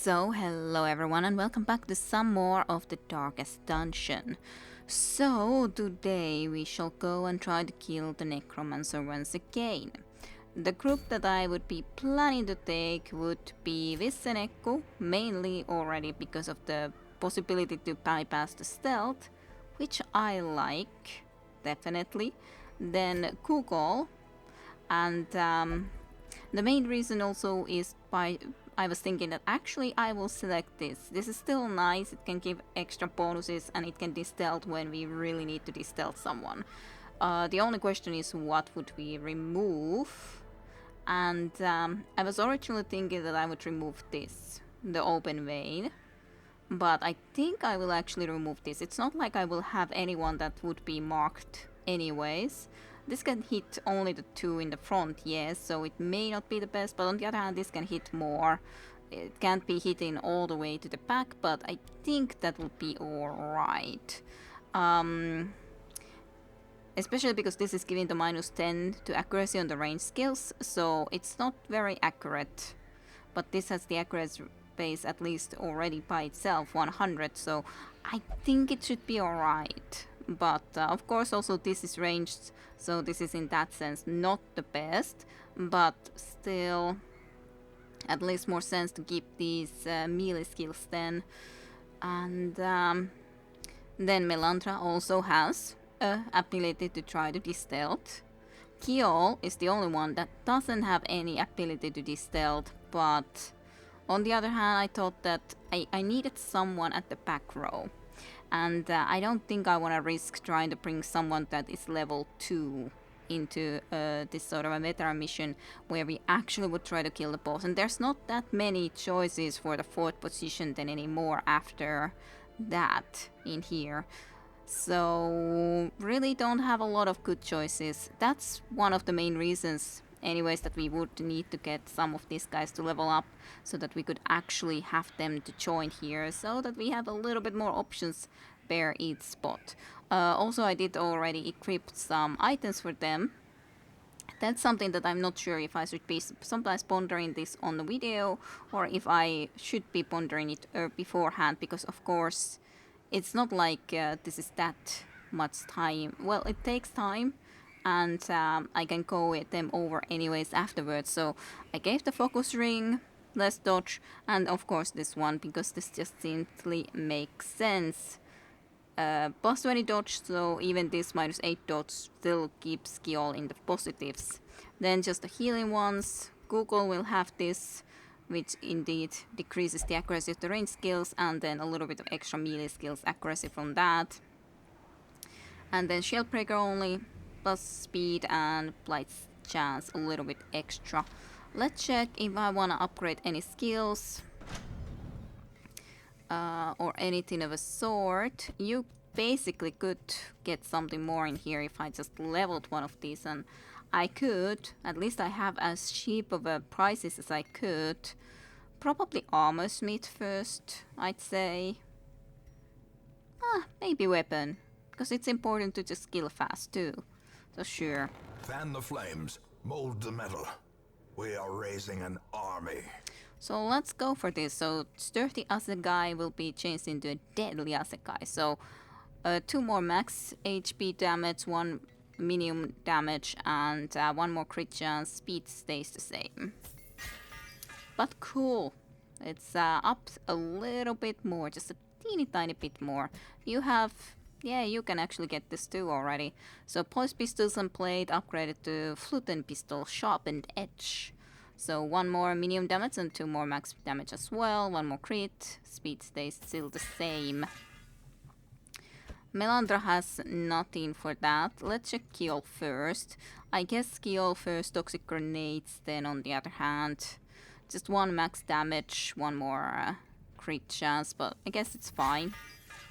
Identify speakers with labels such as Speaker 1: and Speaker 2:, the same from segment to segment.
Speaker 1: So, hello everyone and welcome back to some more of the Darkest Dungeon. So, today we shall go and try to kill the Necromancer once again. The group that I would be planning to take would be Vissenekko, mainly already because of the possibility to bypass the stealth, which I like, definitely. Then Kugol, and the main reason also is I was thinking that actually I will select this. This is still nice, it can give extra bonuses and it can de-stealth when we really need to de-stealth someone. The only question is what would we remove? And I was originally thinking that I would remove this, the open vein. But I think I will actually remove this. It's not like I will have anyone that would be marked anyways. This can hit only the two in the front, yes, so it may not be the best, but on the other hand this can hit more. It can't be hitting all the way to the back, but I think that will be alright. Especially because this is giving the -10 to accuracy on the range skills, so it's not very accurate. But this has the accuracy base at least already by itself, 100, so I think it should be alright. But of course also this is ranged, so this is in that sense not the best, but still at least more sense to keep these melee skills then. And then Melandra also has ability to try to de-stealth. Kiol is the only one that doesn't have any ability to de-stealth, but on the other hand I thought that I needed someone at the back row. And I don't think I want to risk trying to bring someone that is level 2 into this sort of a meta mission where we actually would try to kill the boss. And there's not that many choices for the 4th position then anymore after that in here. So really don't have a lot of good choices. That's one of the main reasons anyways that we would need to get some of these guys to level up so that we could actually have them to join here, so that we have a little bit more options per each spot. Also I did already equip some items for them. That's something that I'm not sure if I should be sometimes pondering this on the video or if I should be pondering it beforehand, because of course it's not like this is that much time. Well, it takes time, and I can go with them over anyways afterwards. So I gave the focus ring, less dodge, and of course this one, because this just simply makes sense. Plus 20 dodge, so even this -8 dodge still keeps Kiol in the positives. Then just the healing ones. Google will have this, which indeed decreases the accuracy of the range skills, and then a little bit of extra melee skills accuracy from that. And then Shieldbreaker only, plus speed and blight chance a little bit extra. Let's check if I want to upgrade any skills or anything of a sort. You basically could get something more in here if I just leveled one of these, and I could, at least I have as cheap of a prices as I could. Probably armor smith first, I'd say. Maybe weapon, because it's important to just skill fast too. So sure.
Speaker 2: Fan the flames, mold the metal. We are raising an army.
Speaker 1: So let's go for this. So Sturdy Asegai will be changed into a Deadly Asegai. So 2 more max HP damage, 1 minimum damage, and 1 more crit chance. Speed stays the same. But cool. It's up a little bit more, just a teeny tiny bit more. You have... yeah, you can actually get this too already. So poised pistols and plate upgraded to fluten pistol, sharpened edge. So 1 more medium damage and 2 more max damage as well. 1 more crit. Speed stays still the same. Melandra has nothing for that. Let's check Kiol first. I guess Kiol first, toxic grenades, then on the other hand just 1 max damage, 1 more crit chance, but I guess it's fine.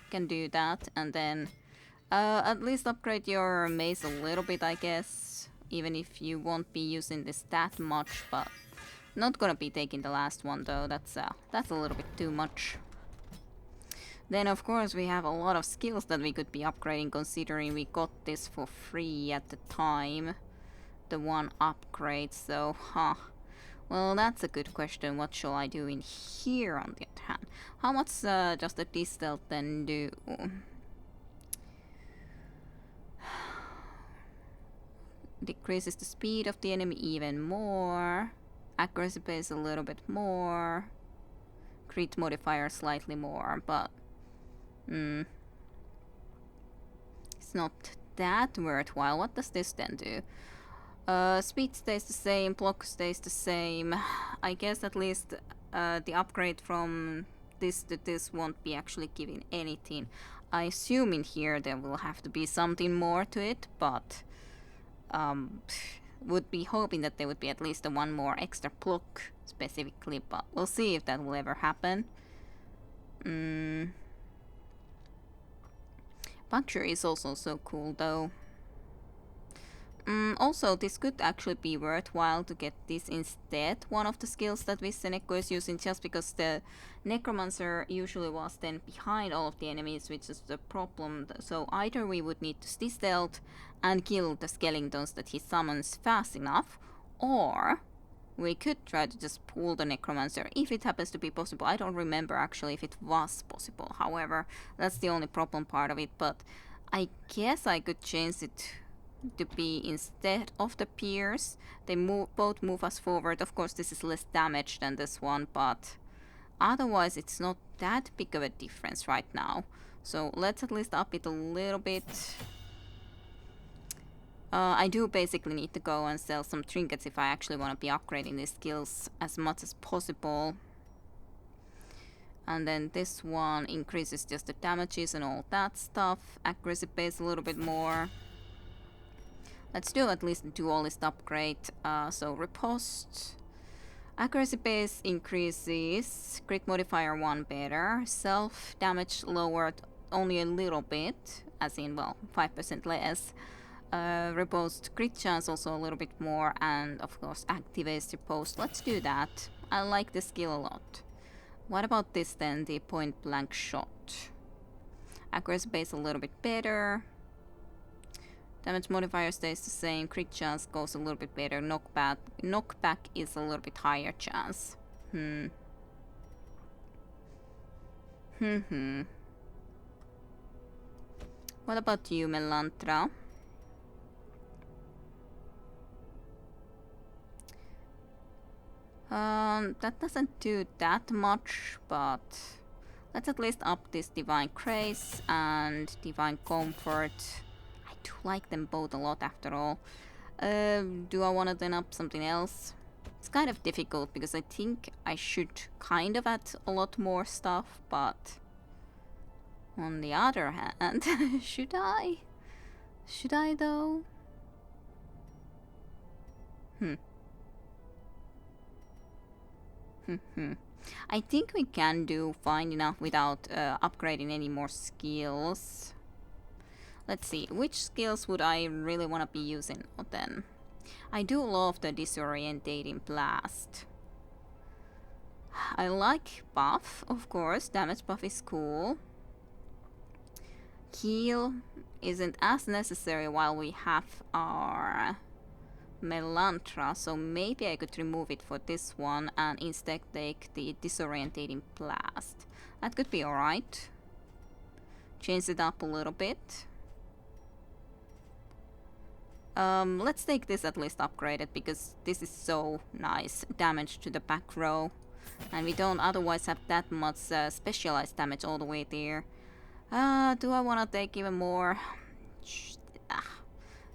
Speaker 1: Can do that. And then at least upgrade your mace a little bit, I guess, even if you won't be using this that much, but not gonna be taking the last one though. That's a little bit too much. Then of course we have a lot of skills that we could be upgrading, considering we got this for free at the time, the one upgrade. So Well, that's a good question. What shall I do in here on the other hand? How much does the distill then do? Decreases the speed of the enemy even more. Accuracy base a little bit more. Crit modifier slightly more, but it's not that worthwhile. What does this then do? Speed stays the same, block stays the same. I guess at least the upgrade from this to this won't be actually giving anything. I assume in here there will have to be something more to it, but would be hoping that there would be at least one more extra block specifically, but we'll see if that will ever happen. Puncture is also so cool though. Also, this could actually be worthwhile to get this instead, one of the skills that Visseneko is using, just because the Necromancer usually was then behind all of the enemies, which is the problem. So either we would need to stay stealth and kill the skeletons that he summons fast enough, or we could try to just pull the Necromancer, if it happens to be possible. I don't remember actually if it was possible, however, that's the only problem part of it, but I guess I could change it to be instead of the Pierce. They both move us forward. Of course, this is less damage than this one, but otherwise it's not that big of a difference right now. So let's at least up it a little bit. I do basically need to go and sell some trinkets if I actually want to be upgrading these skills as much as possible. And then this one increases just the damages and all that stuff. Accuracy base a little bit more. Let's do at least the dualist upgrade. So riposte. Accuracy base increases. Crit modifier 1 better. Self damage lowered only a little bit. As in, well, 5% less. Riposte crit chance also a little bit more. And of course activates riposte. Let's do that. I like the skill a lot. What about this then? The point blank shot. Accuracy base a little bit better. Damage modifier stays the same, crit chance goes a little bit better, knockback is a little bit higher chance. What about you, Melantra? That doesn't do that much, but let's at least up this Divine Grace and Divine Comfort. I do like them both a lot after all. Do I want to then up something else? It's kind of difficult because I think I should kind of add a lot more stuff, but on the other hand, should I? Should I though? I think we can do fine enough without upgrading any more skills. Let's see, which skills would I really want to be using then? I do love the disorientating blast. I like buff, of course, damage buff is cool. Heal isn't as necessary while we have our Melantra, so maybe I could remove it for this one and instead take the disorientating blast. That could be alright. Change it up a little bit. Let's take this at least upgraded because this is so nice. Damage to the back row. And we don't otherwise have that much specialized damage all the way there. Do I want to take even more?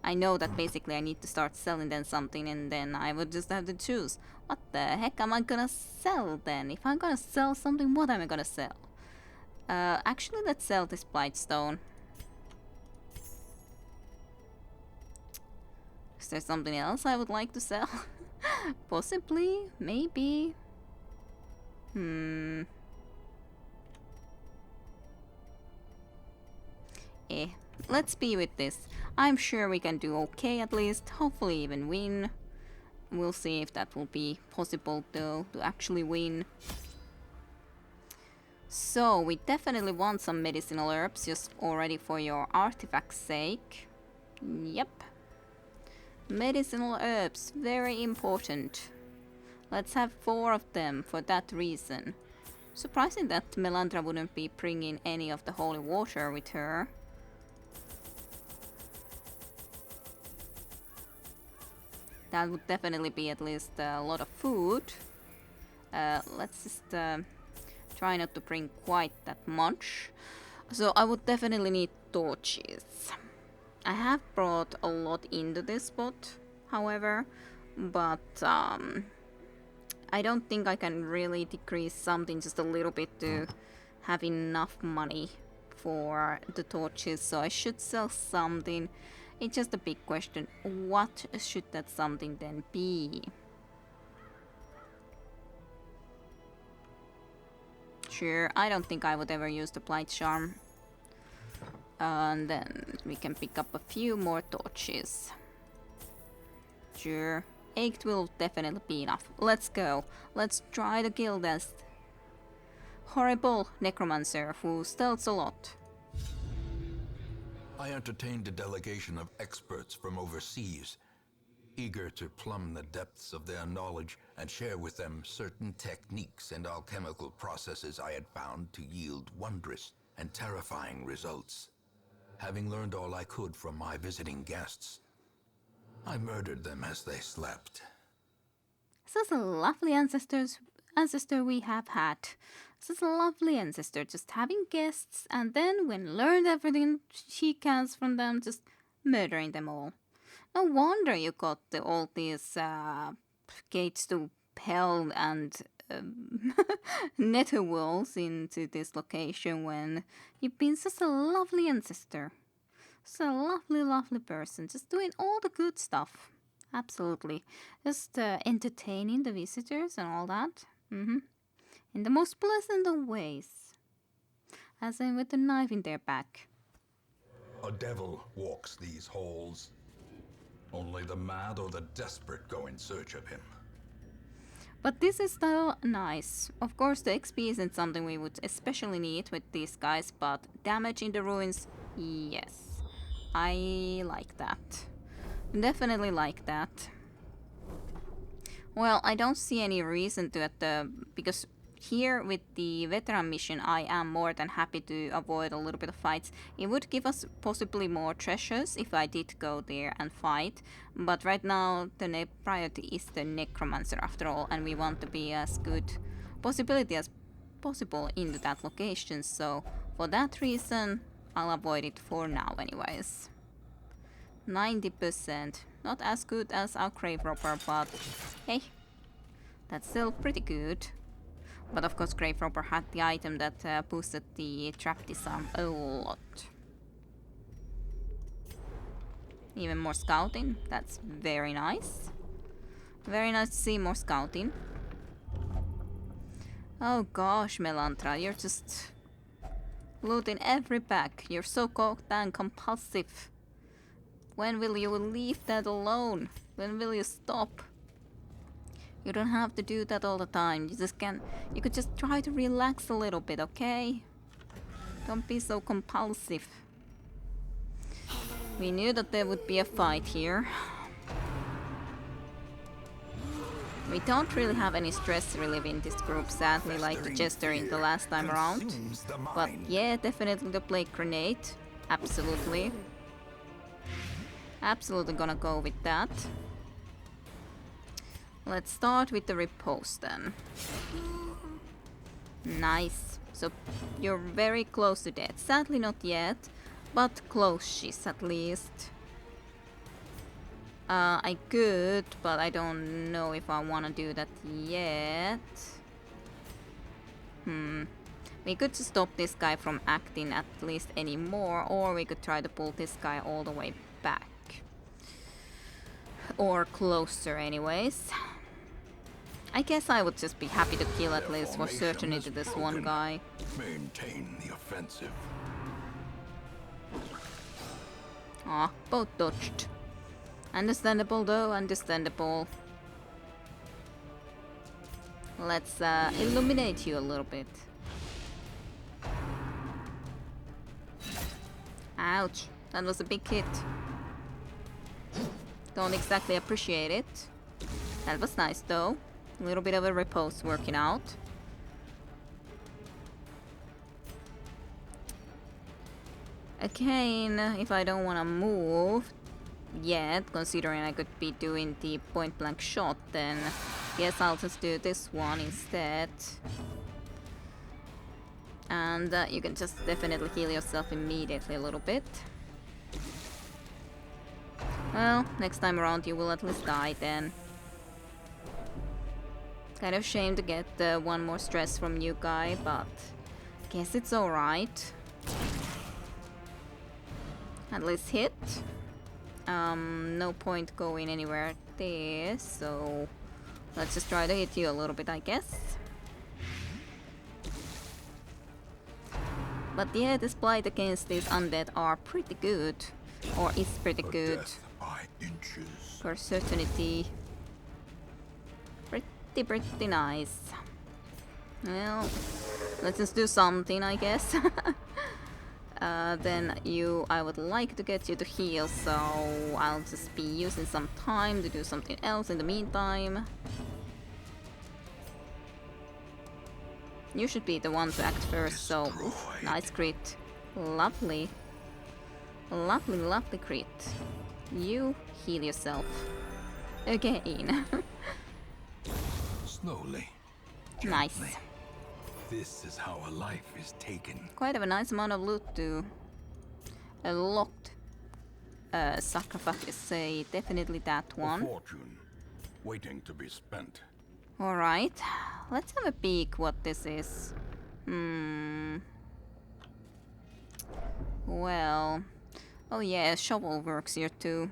Speaker 1: I know that basically I need to start selling then something and then I would just have to choose. What the heck am I gonna sell then? If I'm gonna sell something, what am I gonna sell? Actually, let's sell this Blightstone. Is there something else I would like to sell? Possibly, maybe. Let's be with this. I'm sure we can do okay at least, hopefully even win. We'll see if that will be possible though, to actually win. So, we definitely want some medicinal herbs, just already for your artifact's sake. Yep. Medicinal herbs, very important. Let's have 4 of them for that reason. Surprising that Melandra wouldn't be bringing any of the holy water with her. That would definitely be at least a lot of food. Let's just try not to bring quite that much. So I would definitely need torches. I have brought a lot into this spot, however, but I don't think I can really decrease something just a little bit to have enough money for the torches, so I should sell something. It's just a big question. What should that something then be? Sure, I don't think I would ever use the Blight Charm. And then we can pick up a few more torches. Sure, 8 will definitely be enough. Let's go. Let's try to kill this horrible Necromancer who steals a lot.
Speaker 2: I entertained a delegation of experts from overseas, eager to plumb the depths of their knowledge and share with them certain techniques and alchemical processes I had found to yield wondrous and terrifying results. Having learned all I could from my visiting guests, I murdered them as they slept.
Speaker 1: Such a lovely ancestor we have had. Such a lovely ancestor, just having guests and then when learned everything she can from them, just murdering them all. No wonder you got all these gates to hell and netherworlds into this location when you've been such a lovely ancestor. Such a lovely, lovely person, just doing all the good stuff. Absolutely. Just entertaining the visitors and all that. In the most pleasant of ways. As in with the knife in their back.
Speaker 2: A devil walks these halls. Only the mad or the desperate go in search of him.
Speaker 1: But this is still nice. Of course, the XP isn't something we would especially need with these guys, but damage in the ruins, yes. I like that. Definitely like that. Well, I don't see any reason to because here with the veteran mission I am more than happy to avoid a little bit of fights. It would give us possibly more treasures if I did go there and fight, but right now the priority is the Necromancer after all, and we want to be as good possibility as possible into that location, so for that reason I'll avoid it for now anyways. 90%, not as good as our Grave Robber, but hey, that's still pretty good. But of course Grave Robber had the item that boosted the trap disarm a lot. Even more scouting, that's very nice. Very nice to see more scouting. Oh gosh, Melandra, you're just looting every bag. You're so goddamn compulsive. When will you leave that alone? When will you stop? You don't have to do that all the time. You could just try to relax a little bit, okay? Don't be so compulsive. We knew that there would be a fight here. We don't really have any stress relief in this group, sadly, like the Jester in the last time around. But yeah, definitely the Plague Grenade. Absolutely. Absolutely gonna go with that. Let's start with the repose then. Nice. So you're very close to death. Sadly not yet, but close-ish at least. I could, but I don't know if I want to do that yet. We could just stop this guy from acting at least anymore, or we could try to pull this guy all the way back. Or closer anyways. I guess I would just be happy to kill at least for certainty this one guy.
Speaker 2: Maintain the offensive.
Speaker 1: Ah, both dodged. Understandable though, understandable. Let's illuminate you a little bit. Ouch, that was a big hit. Don't exactly appreciate it. That was nice though. A little bit of a repose working out. Again, if I don't want to move yet, considering I could be doing the point blank shot, then yes, I'll just do this one instead. And you can just definitely heal yourself immediately a little bit. Well, next time around you will at least die then. Kind of shame to get one more stress from you guy, but guess it's alright. At least hit. No point going anywhere there, so let's just try to hit you a little bit, I guess. But yeah, the splight against these undead are pretty good. Or is pretty good. For certainty. Pretty nice. Well, let's just do something, I guess. Then I would like to get you to heal, so I'll just be using some time to do something else in the meantime. You should be the one to act first, so oof, nice crit. Lovely. Lovely crit. You heal yourself. Again.
Speaker 2: Slowly.
Speaker 1: Nice.
Speaker 2: This is how a life is taken.
Speaker 1: Quite of a nice amount of loot to a locked sacrifice. Say definitely that one.
Speaker 2: A fortune waiting to be spent.
Speaker 1: Alright, let's have a peek what this is. Well, oh yeah, shovel works here too.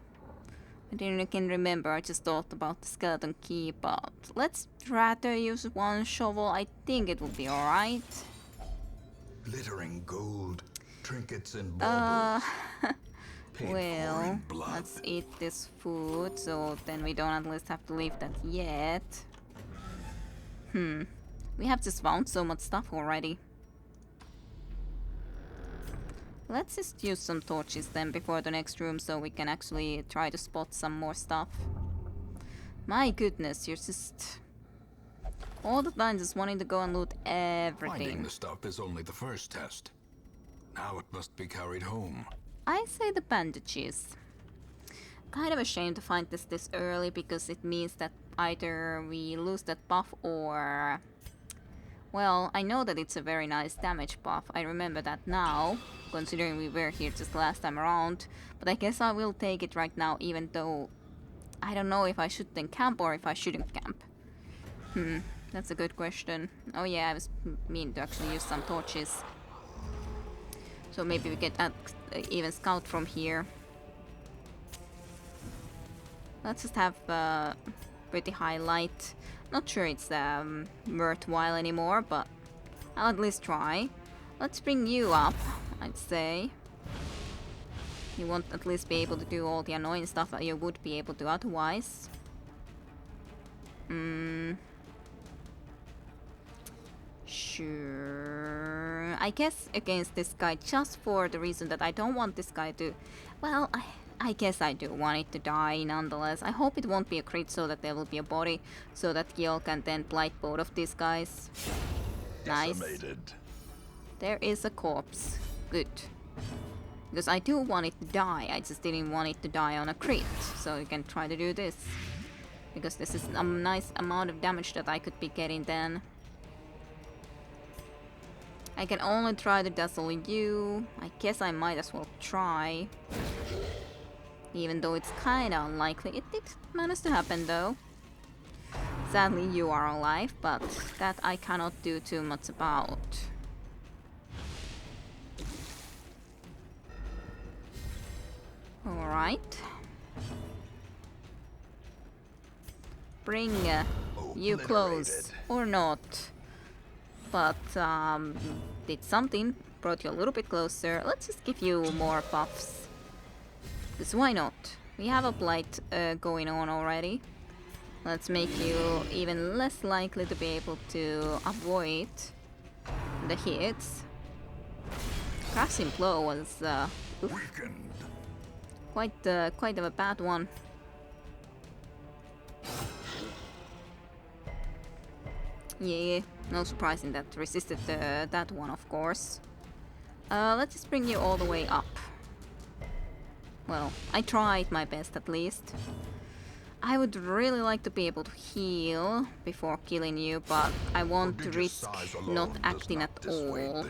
Speaker 1: I didn't again remember, I just thought about the skeleton key, but let's rather use one shovel. I think it will be alright.
Speaker 2: Glittering gold, trinkets and baubles.
Speaker 1: Well, let's eat this food, so then we don't at least have to leave that yet. We have just found so much stuff already. Let's just use some torches then before the next room so we can actually try to spot some more stuff. My goodness, you're just all the time just wanting to go and loot everything.
Speaker 2: Finding the stuff is only the first test. Now it must be carried home.
Speaker 1: I say the bandages. Kind of ashamed to find this early because it means that either we lose that buff or... Well, I know that it's a very nice damage buff. I remember that now, considering we were here just last time around. But I guess I will take it right now, even though I don't know if I should then camp or if I shouldn't camp. That's a good question. Oh yeah, I was meaning to actually use some torches. So maybe we get even scout from here. Let's just have pretty high light. Not sure it's worthwhile anymore, but I'll at least try. Let's bring you up, I'd say. You won't at least be able to do all the annoying stuff that you would be able to otherwise. Sure. I guess against this guy, just for the reason that I don't want this guy to... Well, I guess I do want it to die nonetheless. I hope it won't be a crit so that there will be a body, so that Gil can then blight both of these guys. Nice.
Speaker 2: Decimated.
Speaker 1: There is a corpse. Good. Because I do want it to die, I just didn't want it to die on a crit. So you can try to do this. Because this is a nice amount of damage that I could be getting then. I can only try to dazzle you. I guess I might as well try. Even though it's kinda unlikely. It did manage to happen though. Sadly you are alive, but that I cannot do too much about. Alright. Bring you close. Or not. But did something. Brought you a little bit closer. Let's just give you more buffs. Because why not? We have a blight going on already. Let's make you even less likely to be able to avoid the hits. Crushing blow was quite of a bad one. Yeah, no surprising that resisted that one, of course. Let's just bring you all the way up. Well, I tried my best at least. I would really like to be able to heal before killing you, but I won't risk not acting at all.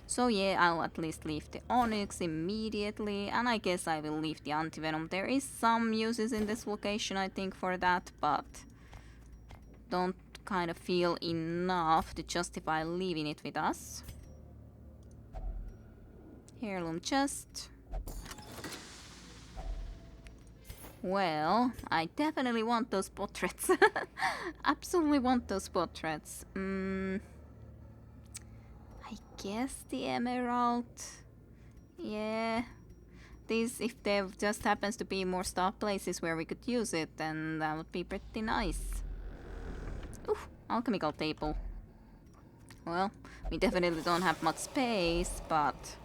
Speaker 1: So yeah, I'll at least leave the Onyx immediately, and I guess I will leave the Antivenom. There is some uses in this location, I think, for that, but don't kind of feel enough to justify leaving it with us. Heirloom chest. Well, I definitely want those portraits. Absolutely want those portraits. I guess the emerald. Yeah. This, if there just happens to be more stuff places where we could use it, then that would be pretty nice. Ooh, alchemical table. Well, we definitely don't have much space, but...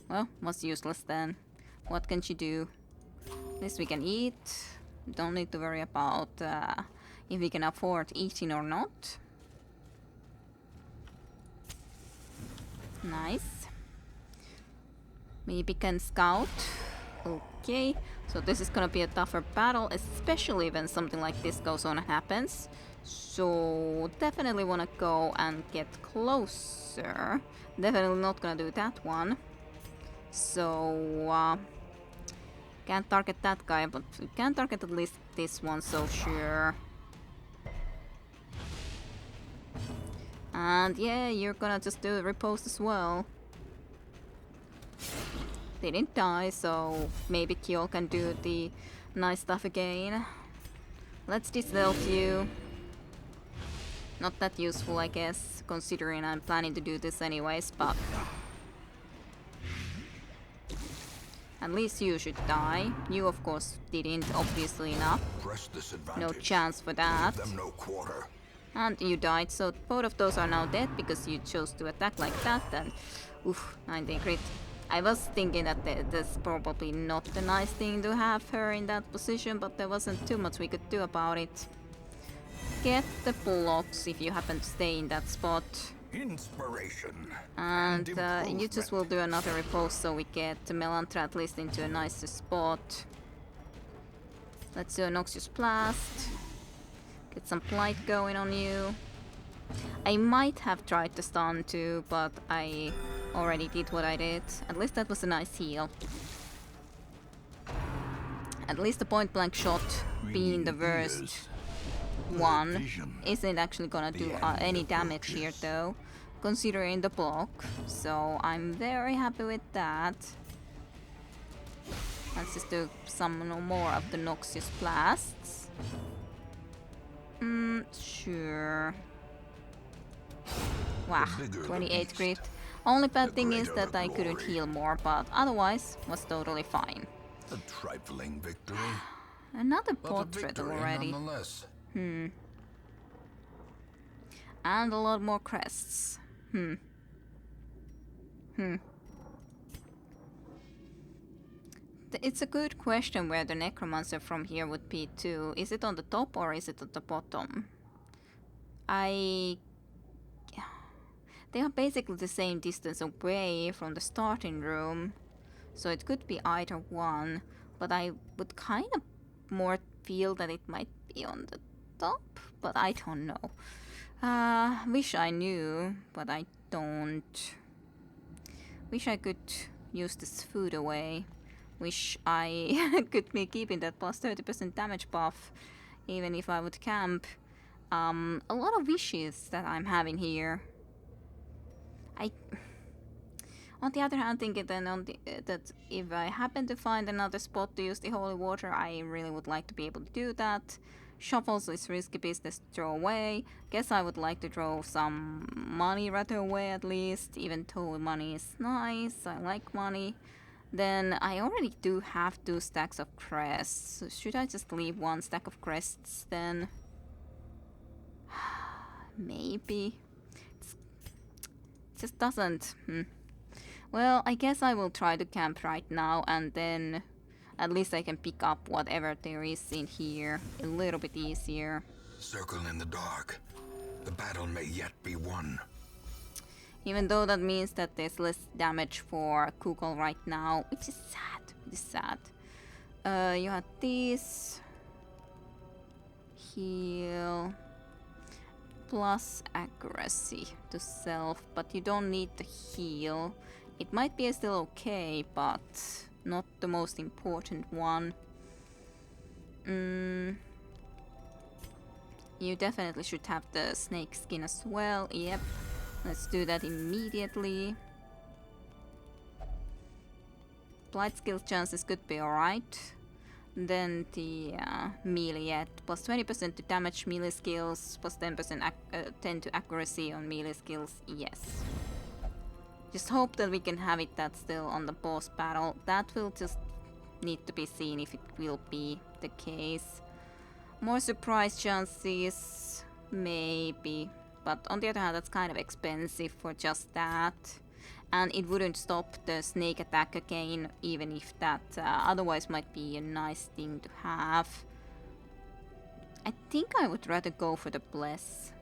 Speaker 1: well, was useless then. What can she do? At least we can eat. Don't need to worry about if we can afford eating or not. Nice. Maybe can scout. Okay, so this is gonna be a tougher battle, especially when something like this goes on and happens. So definitely wanna go and get closer. Definitely not gonna do that one. So can't target that guy, but we can target at least this one, so sure. And yeah, you're gonna just do a riposte as well. They didn't die, so maybe Kyo can do the nice stuff again. Let's stealth you. Not that useful, I guess, considering I'm planning to do this anyways, but... At least you should die. You, of course, didn't, obviously enough. No chance for that. And you died, so both of those are now dead because you chose to attack like that, and... Oof, 19 crit. I was thinking that that's probably not the nice thing to have her in that position, but there wasn't too much we could do about it. Get the blocks if you happen to stay in that spot.
Speaker 2: Inspiration.
Speaker 1: And you just will do another repose so we get Melantra at least into a nicer spot. Let's do a Noxious Blast. Get some Blight going on you. I might have tried to stun too, but I already did what I did. At least that was a nice heal. At least the point blank shot being the worst one isn't actually gonna do any damage here though, considering the block. So I'm very happy with that. Let's just do some more of the Noxious Blasts. Sure. Wow, 28 crit. Only bad thing is that I couldn't heal more, but otherwise was totally fine.
Speaker 2: A trifling victory.
Speaker 1: Another portrait already. And a lot more crests. It's a good question where the Necromancer from here would be too. Is it on the top or is it at the bottom? They are basically the same distance away from the starting room, so it could be either one, but I would kind of more feel that it might be on the top, but I don't know. Wish I knew, but I don't. Wish I could use this food away. Wish I could be keeping that plus 30% damage buff, even if I would camp. A lot of wishes that I'm having here. On the other hand, thinking then that if I happen to find another spot to use the holy water, I really would like to be able to do that. Shovels is risky business to throw away. Guess I would like to throw some money right away at least, even though money is nice. I like money. Then I already do have 2 stacks of crests. So should I just leave 1 stack of crests then? Maybe. It just doesn't. Well, I guess I will try to camp right now and then At least I can pick up whatever there is in here a little bit easier.
Speaker 2: Circle in the dark. The battle may yet be won.
Speaker 1: Even though that means that there's less damage for Kugel right now, which is sad. It is sad. You had this. Heal. Plus accuracy to self, but you don't need the heal. It might be still okay, but not the most important one. You definitely should have the snake skin as well. Yep. Let's do that immediately. Blight skill chances could be alright. Then the melee at plus 20% to damage melee skills, plus 10 to accuracy on melee skills. Yes. Just hope that we can have it that still on the boss battle. That will just need to be seen if it will be the case. More surprise chances, maybe. But on the other hand, that's kind of expensive for just that. And it wouldn't stop the snake attack again, even if that otherwise might be a nice thing to have. I think I would rather go for the bless.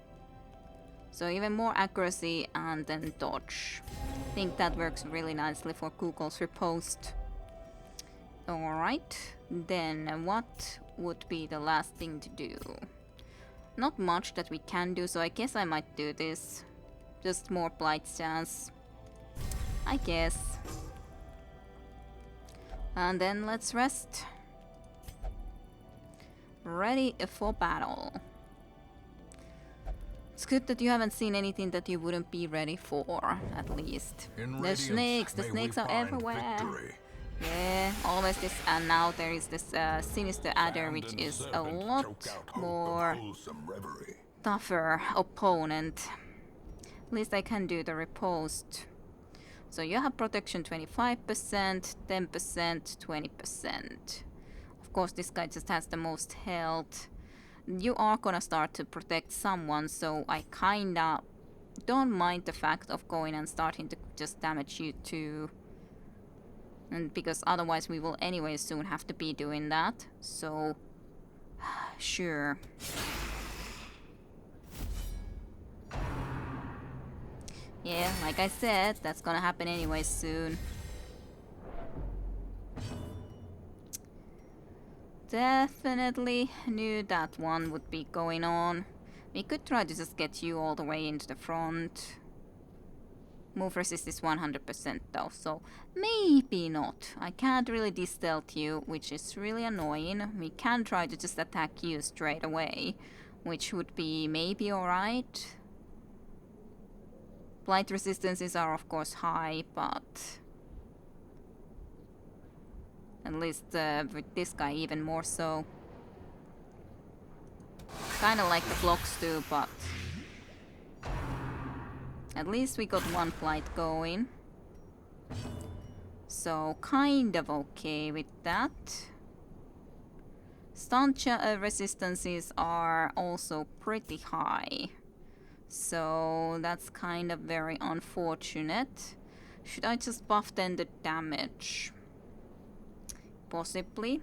Speaker 1: So even more accuracy and then dodge. I think that works really nicely for Kugel's riposte. Alright, then what would be the last thing to do? Not much that we can do, so I guess I might do this. Just more blight chance, I guess. And then let's rest. Ready for battle. It's good that you haven't seen anything that you wouldn't be ready for, at least. The snakes are everywhere.
Speaker 2: Victory.
Speaker 1: Yeah, always this, and now there is this sinister adder, which is a lot more tougher opponent. At least I can do the riposte. So you have protection 25%, 10%, 20%. Of course, this guy just has the most health. You are gonna start to protect someone, so I kinda don't mind the fact of going and starting to just damage you too. And because otherwise we will anyway soon have to be doing that. So, sure. Yeah, like I said, that's gonna happen anyway soon. Definitely knew that one would be going on. We could try to just get you all the way into the front. Move resist is 100% though, so maybe not. I can't really de-stealth you, which is really annoying. We can try to just attack you straight away, which would be maybe alright. Blight resistances are of course high, but at least with this guy even more so. Kinda like the blocks too, but at least we got one flight going. So kind of okay with that. Stun resistances are also pretty high. So that's kind of very unfortunate. Should I just buff then the damage? Possibly.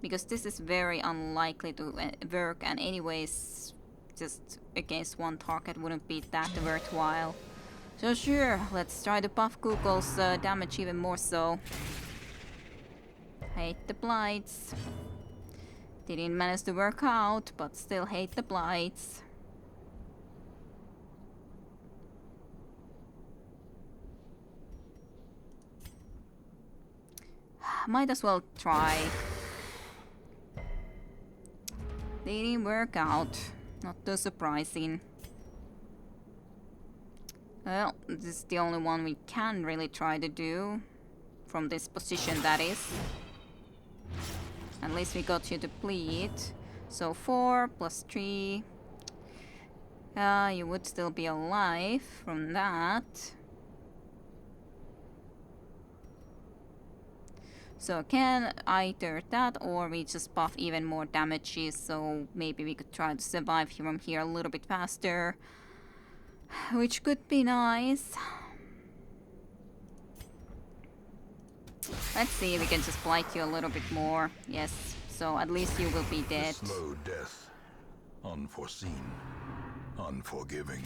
Speaker 1: Because this is very unlikely to work, and anyways, just against one target wouldn't be that worthwhile. So sure, let's try to buff Kugel's damage even more so. Hate the blights. Didn't manage to work out, but still hate the blights. Might as well try. Didn't work out. Not too surprising. Well, this is the only one we can really try to do. From this position, that is. At least we got you to bleed. So 4 plus 3. You would still be alive from that. So can either that, or we just buff even more damages, so maybe we could try to survive from here a little bit faster. Which could be nice. Let's see if we can just blight you a little bit more. Yes, so at least you will be dead.
Speaker 2: A slow death. Unforeseen. Unforgiving.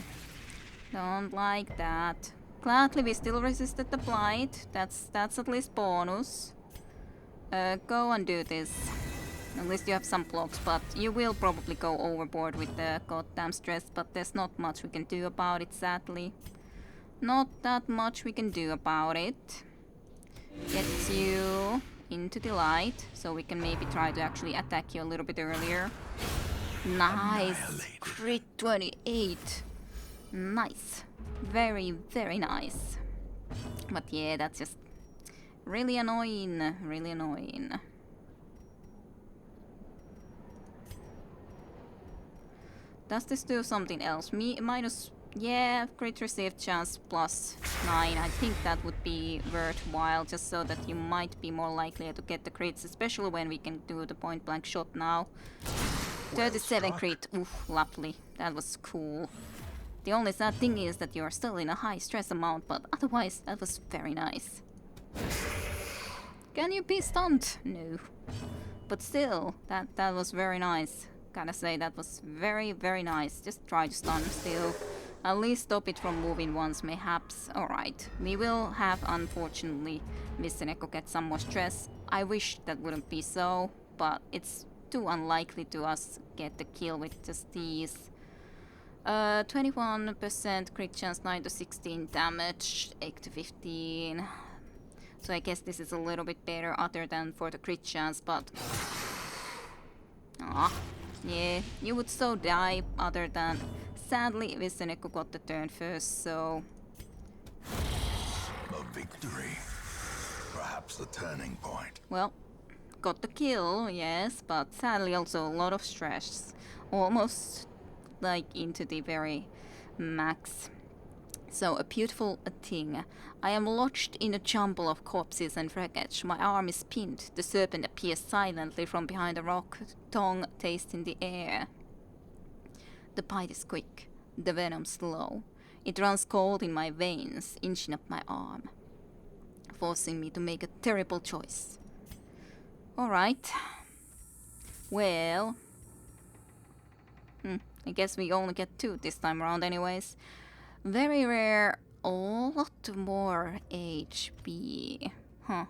Speaker 1: Don't like that. Gladly we still resisted the blight. That's at least bonus. Go and do this. At least you have some blocks, but you will probably go overboard with the goddamn stress, but there's not much we can do about it, sadly. Not that much we can do about it. Get you into the light, so we can maybe try to actually attack you a little bit earlier. Nice! Crit 28! Nice. Very, very nice. But yeah, that's just really annoying. Really annoying. Does this do something else? Minus... Yeah, crit received chance plus 9. I think that would be worthwhile, just so that you might be more likely to get the crits, especially when we can do the point blank shot now. 37 crit. Oof, lovely. That was cool. The only sad thing is that you're still in a high stress amount, but otherwise that was very nice. Can you be stunned? No. But still, that was very nice. Gotta say, that was very, very nice. Just try to stun still. At least stop it from moving once, mayhaps. Alright, we will have, unfortunately, Mr. Neko get some more stress. I wish that wouldn't be so, but it's too unlikely to us get the kill with just these. 21% crit chance, 9 to 16 damage, 8 to 15. So I guess this is a little bit better other than for the crit chance, but... yeah, you would so die other than... Sadly, Mr. Neko got the turn first, so...
Speaker 2: A victory. Perhaps the turning point.
Speaker 1: Well, got the kill, yes, but sadly also a lot of stress. Almost like into the very max. So, a beautiful thing. I am lodged in a jumble of corpses and wreckage. My arm is pinned. The serpent appears silently from behind a rock, tongue tasting the air. The bite is quick, the venom slow. It runs cold in my veins, inching up my arm, forcing me to make a terrible choice. Alright. Well... I guess we only get 2 this time around anyways. Very rare, a lot more HP. Huh.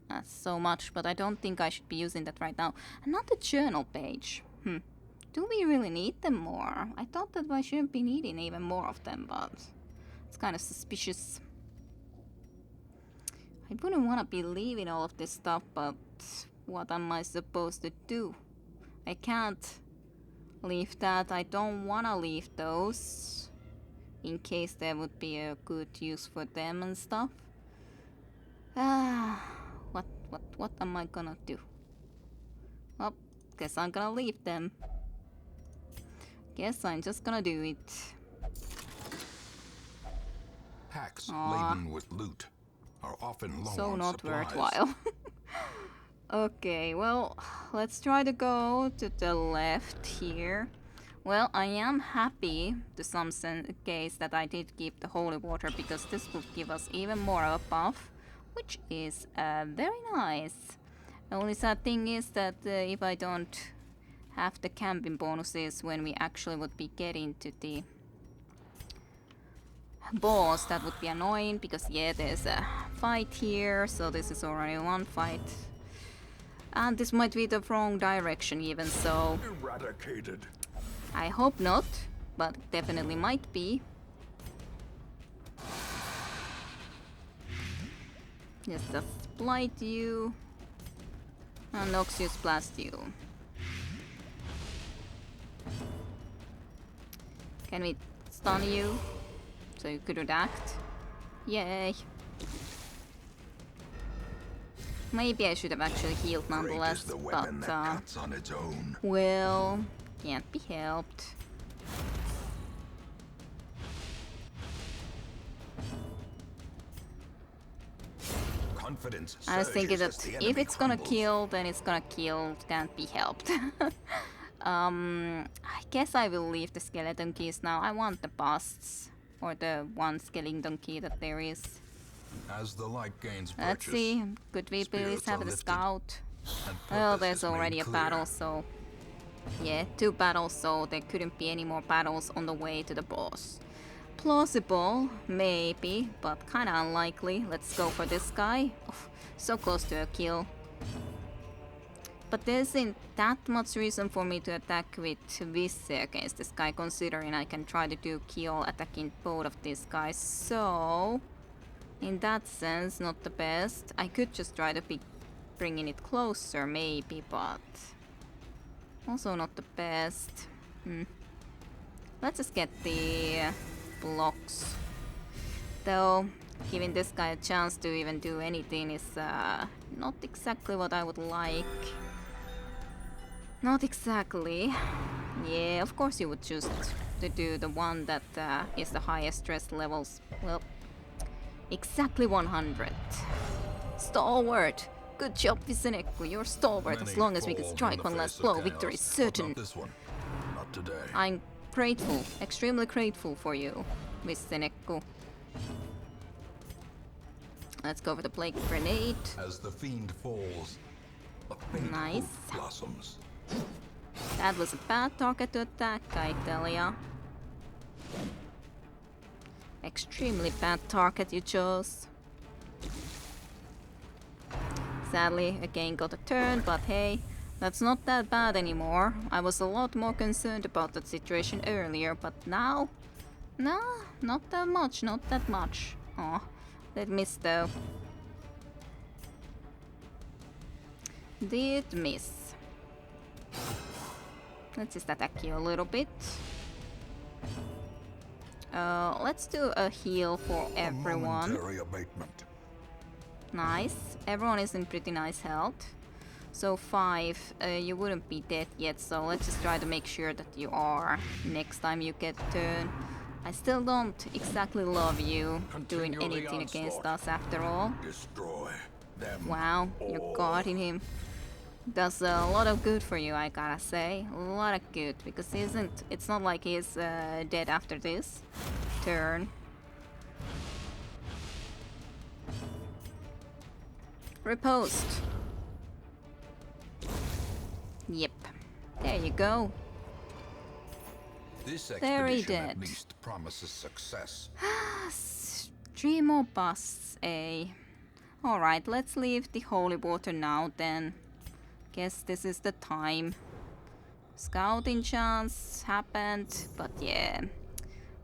Speaker 1: That's so much, but I don't think I should be using that right now. Another journal page. Do we really need them more? I thought that I shouldn't be needing even more of them, but it's kind of suspicious. I wouldn't want to be leaving all of this stuff, but what am I supposed to do? I can't leave that. I don't want to leave those, in case there would be a good use for them and stuff. What am I gonna do? Well, guess I'm gonna leave them. Guess I'm just gonna do it.
Speaker 2: Packs laden with loot are often low
Speaker 1: So
Speaker 2: on
Speaker 1: not
Speaker 2: supplies.
Speaker 1: worthwhile. Okay, well, let's try to go to the left here. Well, I am happy to some case that I did keep the holy water, because this would give us even more of a buff, which is very nice. The only sad thing is that if I don't have the camping bonuses when we actually would be getting to the boss, that would be annoying, because yeah, there's a fight here, so this is already one fight. And this might be the wrong direction even, so...
Speaker 2: Eradicated.
Speaker 1: I hope not, but it definitely might be. Yes, just blight you. And Noxious blast you. Can we stun you? So you could react? Yay. Maybe I should have actually healed nonetheless,
Speaker 2: the
Speaker 1: but
Speaker 2: weapon that cuts on its own.
Speaker 1: well, can't be helped.
Speaker 2: Confidence
Speaker 1: I was thinking
Speaker 2: surges as
Speaker 1: that
Speaker 2: the
Speaker 1: if
Speaker 2: enemy
Speaker 1: it's gonna
Speaker 2: crumbles.
Speaker 1: kill, then it's gonna kill, can't be helped. I guess I will leave the skeleton keys now. I want the busts, or the one skeleton key that there is.
Speaker 2: As the light gains
Speaker 1: Let's
Speaker 2: purchase,
Speaker 1: see. Could we please
Speaker 2: spirits
Speaker 1: have
Speaker 2: are
Speaker 1: the
Speaker 2: lifted,
Speaker 1: scout?
Speaker 2: and
Speaker 1: Well,
Speaker 2: purpose
Speaker 1: there's
Speaker 2: is made
Speaker 1: already a
Speaker 2: clear.
Speaker 1: battle, so... Yeah, 2 battles, so there couldn't be any more battles on the way to the boss. Plausible, maybe, but kinda unlikely. Let's go for this guy. Oof, so close to a kill. But there isn't that much reason for me to attack with Vise against this guy, considering I can try to do kill attacking both of these guys. So, in that sense, not the best. I could just try to be bringing it closer, maybe, but also not the best. Let's just get the blocks. Though, giving this guy a chance to even do anything is not exactly what I would like. Not exactly. Yeah, of course you would choose to do the one that is the highest stress levels. Well, exactly 100. Stalwart! Good job, Viseneku. You're stalwart. As long as we can strike one last blow, victory is certain.
Speaker 2: Not this one. Not today.
Speaker 1: I'm grateful, extremely grateful for you, Viseneku. Let's go for the plague grenade.
Speaker 2: As the fiend falls, a faint
Speaker 1: Nice.
Speaker 2: hope blossoms.
Speaker 1: That was a bad target to attack, I tell ya. Extremely bad target you chose. Sadly, again got a turn, but hey, that's not that bad anymore. I was a lot more concerned about that situation earlier, but now... Nah, not that much, not that much. Aw, did miss though. Did miss. Let's just attack you a little bit. Let's do a heal for everyone.
Speaker 2: Momentary abatement.
Speaker 1: Nice. Everyone is in pretty nice health. So 5, you wouldn't be dead yet, so let's just try to make sure that you are next time you get turn. I still don't exactly love you doing anything against us after all.
Speaker 2: Destroy them.
Speaker 1: Wow, you got in him. Does a lot of good for you, I gotta say. A lot of good, because it's not like he's dead after this turn. Riposte. Yep. There you go.
Speaker 2: This
Speaker 1: Very
Speaker 2: expedition
Speaker 1: dead.
Speaker 2: at least promises success.
Speaker 1: 3 more busts, eh? Alright, let's leave the holy water now then. Guess this is the time. Scouting chance happened, but yeah.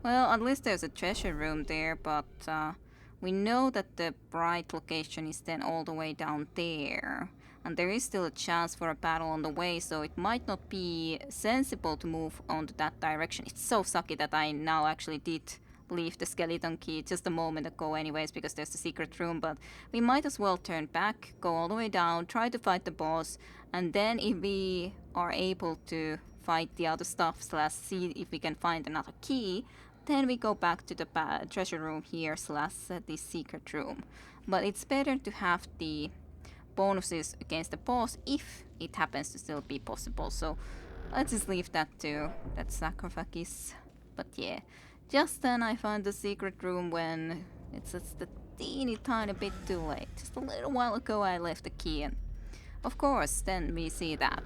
Speaker 1: Well, at least there's a treasure room there, but we know that the bright location is then all the way down there. And there is still a chance for a battle on the way, so it might not be sensible to move on to that direction. It's so sucky that I now actually did leave the skeleton key just a moment ago anyways, because there's the secret room, but we might as well turn back, go all the way down, try to fight the boss, and then if we are able to fight the other stuff slash see if we can find another key, then we go back to the treasure room here slash the secret room. But it's better to have the bonuses against the boss if it happens to still be possible, so let's just leave that to that sacrifice. But yeah, just then I found the secret room when it's just a teeny tiny bit too late. Just a little while ago I left the key, and of course then we see that.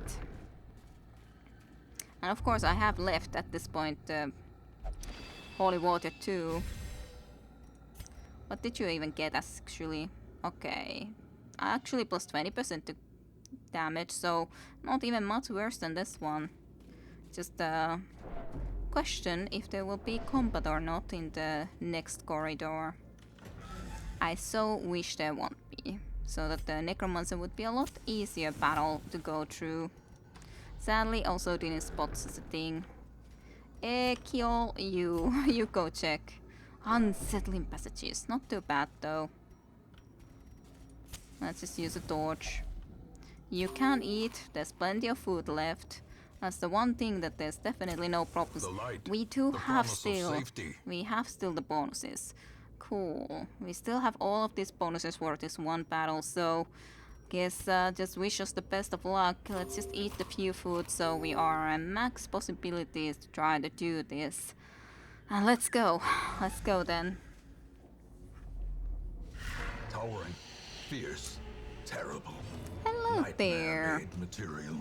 Speaker 1: And of course I have left at this point holy water too. What did you even get actually? Okay, actually plus 20% to damage, so not even much worse than this one. Just question if there will be combat or not in the next corridor. I so wish there won't be, so that the Necromancer would be a lot easier battle to go through. Sadly, also didn't spot such a thing. Kill you. You go check. Unsettling passages. Not too bad though. Let's just use a torch. You can eat. There's plenty of food left. That's the one thing that there's definitely no problems. We do have still. We have still the bonuses. Cool. We still have all of these bonuses for this one battle, so guess just wish us the best of luck. Let's just eat a few food so we are at max possibilities to try to do this. And let's go. Let's go then.
Speaker 2: towering, fierce, terrible.
Speaker 1: Hello there.
Speaker 2: Nightmare-made material.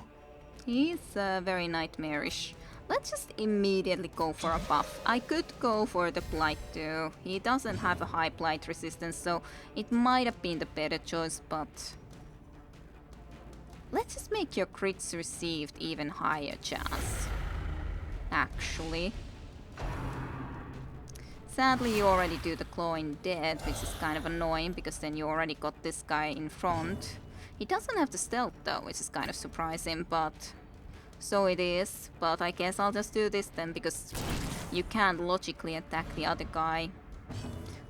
Speaker 1: He's very nightmarish. Let's just immediately go for a buff. I could go for the blight too. He doesn't have a high blight resistance, so it might have been the better choice, but let's just make your crits received even higher chance. Actually. Sadly, you already do the clawing dead, which is kind of annoying because then you already got this guy in front. He doesn't have the stealth though, which is kind of surprising, but so it is. But I guess I'll just do this then because you can't logically attack the other guy.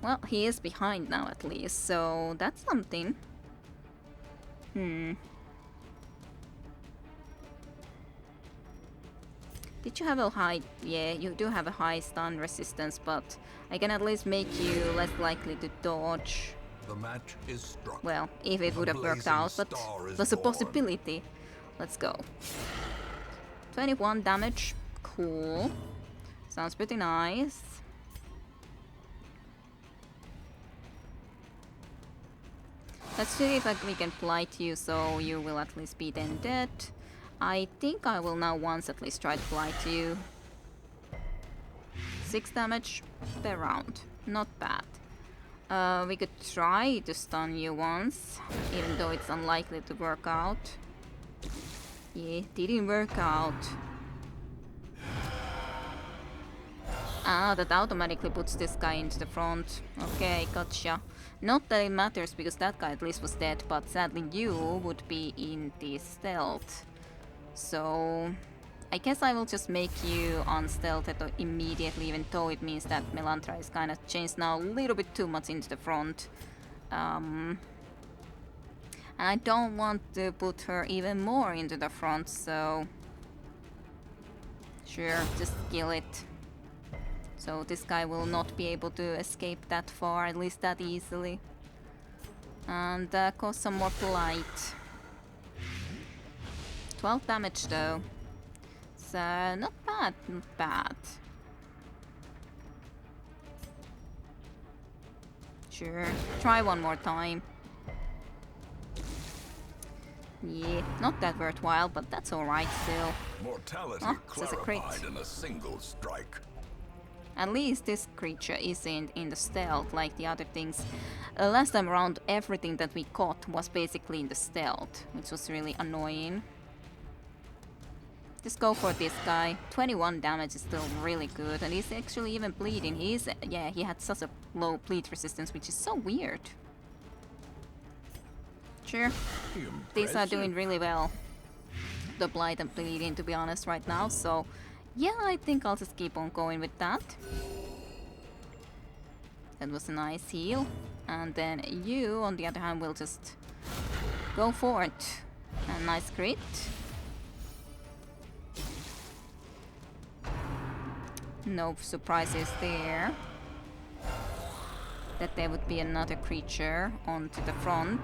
Speaker 1: Well, he is behind now at least, so that's something. Did you have a high... Yeah, you do have a high stun resistance, but I can at least make you less likely to dodge.
Speaker 2: The match is struck.
Speaker 1: Well, if it would have worked
Speaker 2: blazing
Speaker 1: out, but
Speaker 2: star is
Speaker 1: there's a
Speaker 2: born.
Speaker 1: possibility. Let's go. 21 damage. Cool. Sounds pretty nice. Let's see if we can blight you so you will at least be then dead. I think I will now once at least try to blight you. 6 damage per round. Not bad. We could try to stun you once, even though it's unlikely to work out. Yeah, didn't work out. Ah, that automatically puts this guy into the front. Okay, gotcha. Not that it matters, because that guy at least was dead, but sadly you would be in the stealth. So I guess I will just make you unstealthed immediately, even though it means that Melantra is kind of changed now a little bit too much into the front. And I don't want to put her even more into the front, so sure, just kill it. So this guy will not be able to escape that far, at least that easily. And cause some more blight. 12 damage though. So not bad, not bad. Sure, try one more time. Yeah, not that worthwhile, but that's alright still.
Speaker 2: Mortality
Speaker 1: this is a crit.
Speaker 2: clarified in a single strike.
Speaker 1: At least this creature isn't in the stealth like the other things. Last time around, everything that we caught was basically in the stealth, which was really annoying. Just go for this guy. 21 damage is still really good, and he's actually even bleeding. Yeah, he had such a low bleed resistance, which is so weird. Sure, these are doing really well. The blight and bleeding, to be honest, right now, so yeah, I think I'll just keep on going with that. That was a nice heal. And then you, on the other hand, will just go for it. A nice crit. No surprises there. That there would be another creature onto the front.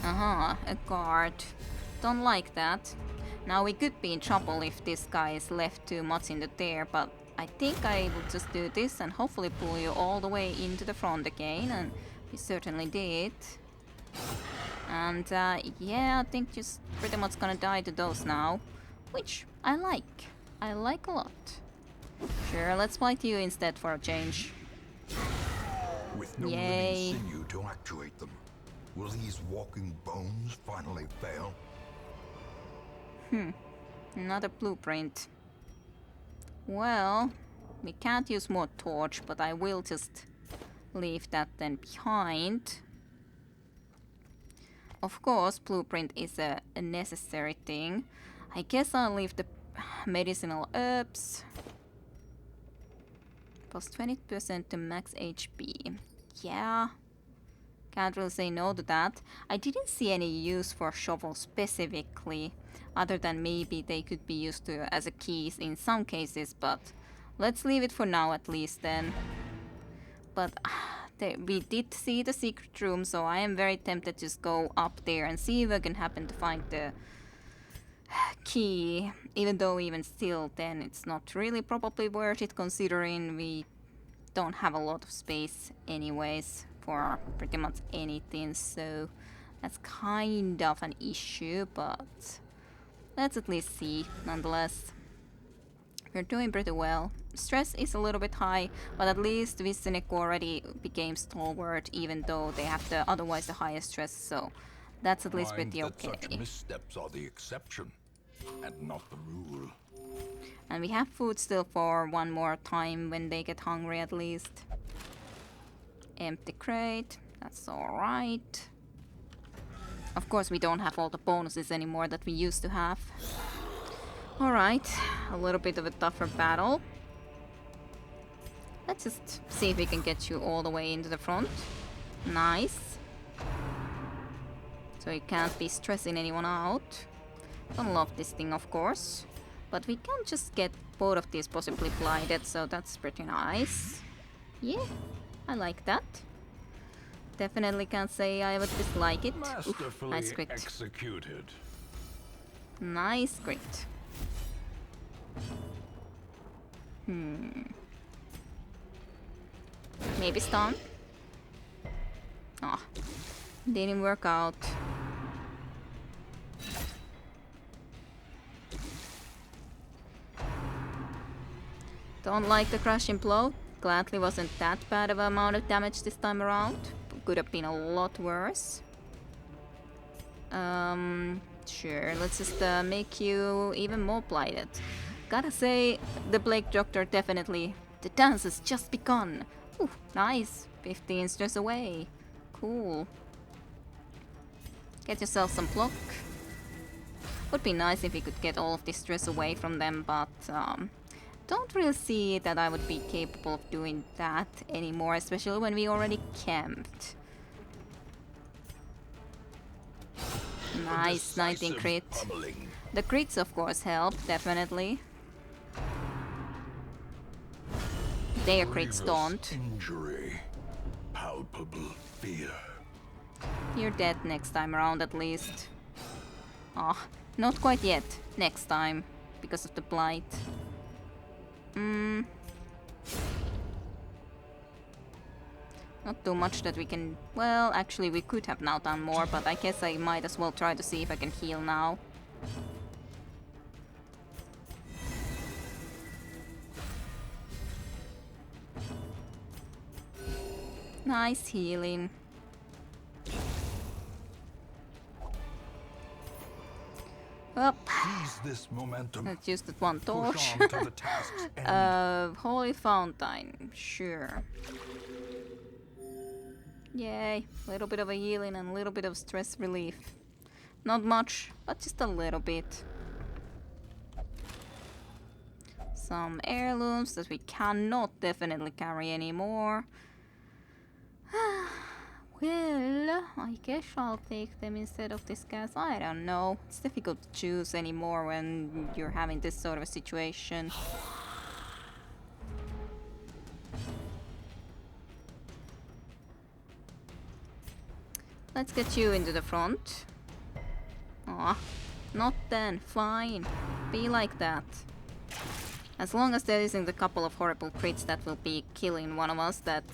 Speaker 1: Aha, a guard. Don't like that. Now we could be in trouble if this guy is left too much in the there, but I think I will just do this and hopefully pull you all the way into the front again, and we certainly did. And yeah, I think just pretty much gonna die to those now, which I like. I like a lot. Sure, let's fight you instead for a change.
Speaker 2: With no
Speaker 1: Yay.
Speaker 2: living sinew to actuate them, will these walking bones finally fail?
Speaker 1: Another blueprint. Well, we can't use more torch, but I will just leave that then behind. Of course, blueprint is a necessary thing. I guess I'll leave the medicinal herbs. Plus 20% to max HP. Yeah. Can't really say no to that. I didn't see any use for shovel specifically, other than maybe they could be used as a keys in some cases, but let's leave it for now at least then. But we did see the secret room, so I am very tempted to just go up there and see if I can happen to find the key, even though even still then it's not really probably worth it considering we don't have a lot of space anyways for pretty much anything, so that's kind of an issue, but let's at least see, nonetheless. We're doing pretty well. Stress is a little bit high, but at least Visenek already became stalwart, even though they have the otherwise the highest stress, so that's at least pretty okay.
Speaker 2: Such missteps are the exception, and not the rule.
Speaker 1: And we have food still for one more time when they get hungry at least. Empty crate, that's alright. Of course we don't have all the bonuses anymore that we used to have. Alright, a little bit of a tougher battle. Let's just see if we can get you all the way into the front. Nice. So you can't be stressing anyone out. Don't love this thing, of course. But we can just get both of these possibly blighted, so that's pretty nice. Yeah, I like that. Definitely can't say I would dislike it. Oof, nice crit.
Speaker 2: Executed.
Speaker 1: Nice crit. Maybe stun? Ah, didn't work out. Don't like the crushing blow. Gladly wasn't that bad of an amount of damage this time around. Could have been a lot worse. Sure, let's just make you even more blighted. Gotta say, the Blake Doctor definitely... The dance has just begun. Ooh, nice. 15 stress away. Cool. Get yourself some block. Would be nice if we could get all of this stress away from them, but don't really see that I would be capable of doing that anymore, especially when we already camped. Nice, 19 crit. The crits of course help, definitely. Their crits don't.
Speaker 2: Injury. Palpable fear.
Speaker 1: You're dead next time around at least. Ah, not quite yet. Next time, because of the blight. Not too much that we can... Well, actually we could have now done more, but I guess I might as well try to see if I can heal now. Nice healing. Well,
Speaker 2: this momentum.
Speaker 1: let's use that one torch. Holy Fountain, sure. Yay, a little bit of a healing and a little bit of stress relief. Not much, but just a little bit. Some heirlooms that we cannot definitely carry anymore. Well, I guess I'll take them instead of this gas. I don't know. It's difficult to choose anymore when you're having this sort of a situation. Let's get you into the front. Aw, not then. Fine. Be like that. As long as there isn't a couple of horrible crits that will be killing one of us, that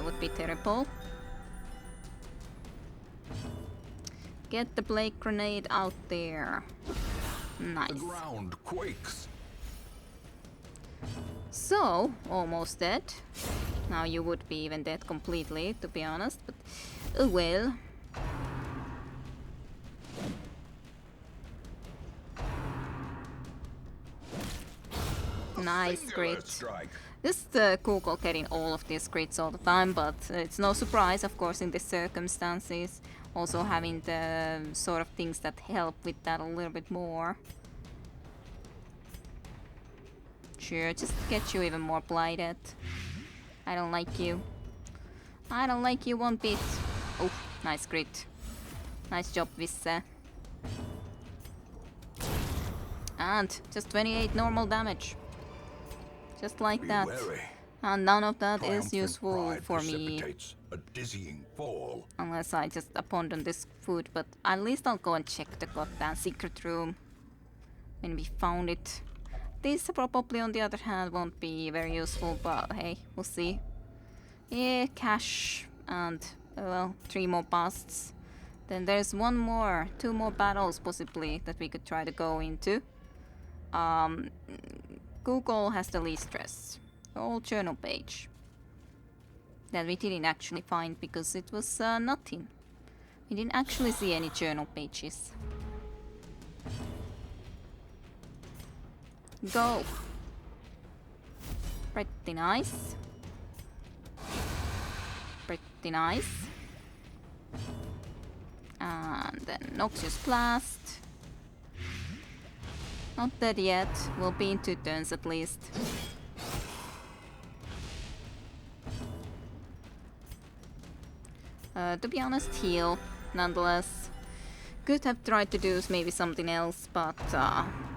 Speaker 1: would be terrible. Get the Blake grenade out there. Nice.
Speaker 2: The ground quakes.
Speaker 1: So, almost dead. Now you would be even dead completely, to be honest, but oh well. Nice crit. Just Google getting all of these crits all the time, but it's no surprise, of course, in these circumstances. Also having the sort of things that help with that a little bit more. Sure, just get you even more blighted. I don't like you. I don't like you one bit. Oh, nice crit. Nice job, Visse. And just 28 normal damage. Just like that. And none of that is useful for me.
Speaker 2: A dizzying fall.
Speaker 1: Unless I just abandon this food, but at least I'll go and check the goddamn secret room when we found it. This probably on the other hand won't be very useful, but hey, we'll see. Yeah, cash. and, well, 3 more busts. Then there's 2 more battles possibly that we could try to go into. Google has the least stress. Old journal page. That we didn't actually find because it was nothing. We didn't actually see any journal pages. Go! Pretty nice. Pretty nice. And then Noxious Blast. Not dead yet. We'll be in 2 turns at least. To be honest, heal, nonetheless. Could have tried to do maybe something else, but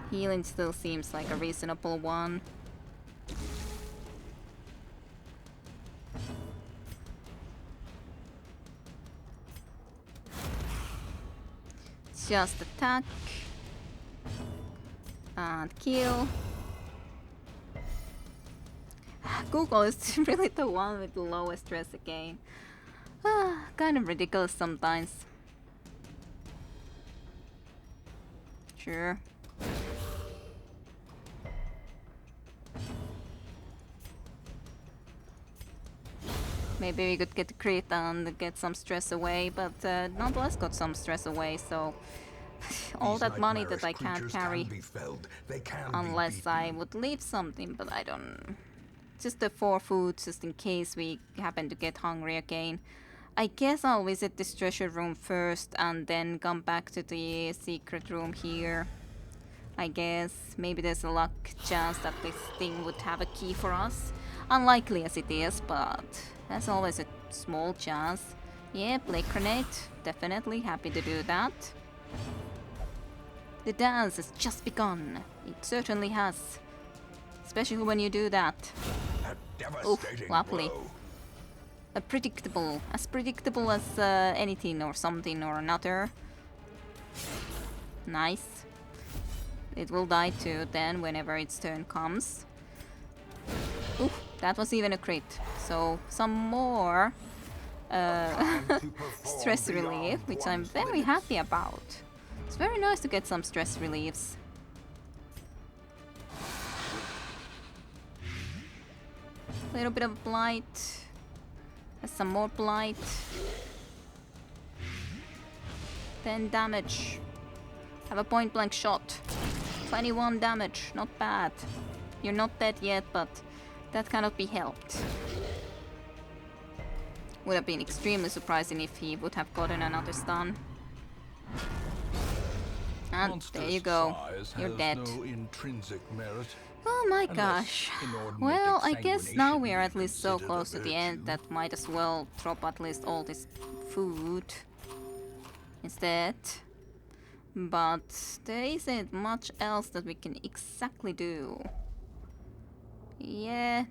Speaker 1: healing still seems like a reasonable one. Just attack. And kill. Google is really the one with the lowest stress again. Kind of ridiculous sometimes. Sure. Maybe we could get a crit and get some stress away, but nonetheless got some stress away, so all that money that I can't carry unless I would leave something, but I don't. Just the 4 food, just in case we happen to get hungry again. I guess I'll visit this treasure room first and then come back to the secret room here. I guess maybe there's a luck chance that this thing would have a key for us. Unlikely as it is, but there's always a small chance. Yeah, Blade Grenade, definitely happy to do that. The dance has just begun. It certainly has. Especially when you do that. Oh, lovely. Predictable. As predictable as anything or something or another. Nice. It will die too then whenever its turn comes. Ooh, that was even a crit. So some more stress relief, which I'm very happy about. It's very nice to get some stress reliefs. A little bit of blight. Some more blight. 10 damage. Have a point blank shot. 21 damage, not bad. You're not dead yet, but that cannot be helped. Would have been extremely surprising if he would have gotten another stun. And there you go. You're dead. Oh my gosh. Well, I guess now we are at least so close to the end that might as well drop at least all this food instead. But there isn't much else that we can exactly do. Yeah.